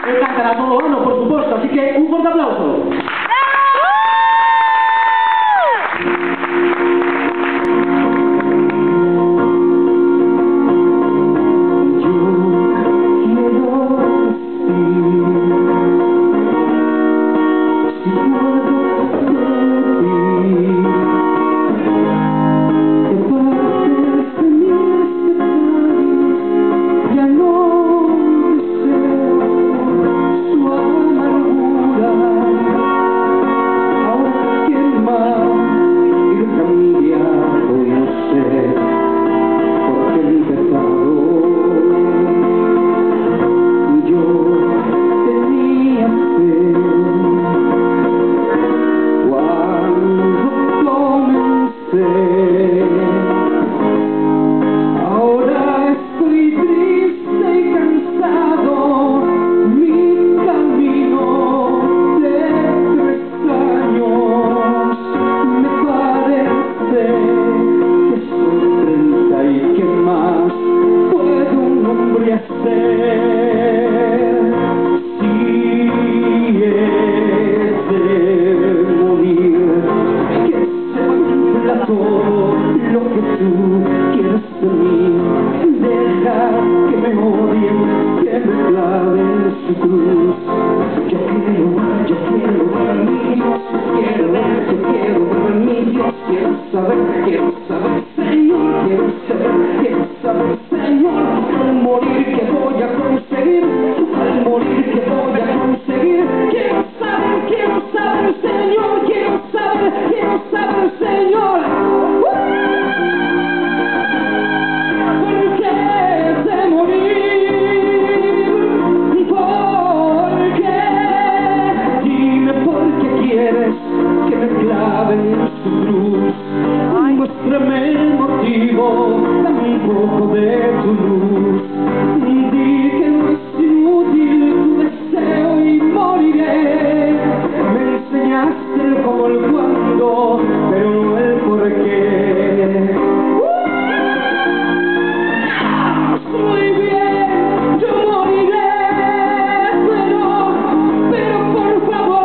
E cantará todo o ano, por suposto, así que un forte aplauso. Lo que tú quieres de mí, deja que me odien, que me claven su cruz. Yo quiero para mí Dios, quiero para mí Dios, quiero saber, Señor, quiero saber, Señor, al morir que voy a conseguir, al morir que voy a conseguir. Quiero saber, Señor, quiero saber, Señor. Que me claven su cruz, muéstrame el motivo, dame un poco de tu luz. Di que no es inútil tu deseo y moriré. Me enseñaste el cómo, el cuándo, pero no el por qué. Muy bien, yo moriré, pero por favor,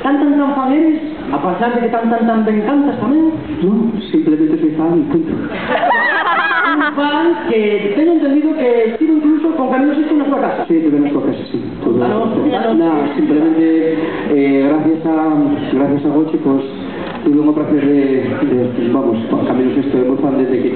tan fan eres, a pesar de que tan ben cantas tamén? No, simplemente soy fan y punto. Un fan que tengo entendido que estuvo incluso con Camilo VI na súa casa. Sí, tuve na súa casa, sí. Nada, simplemente gracias a Goche, pues tuve un placer de vamos, Camilo VI es muy fan desde que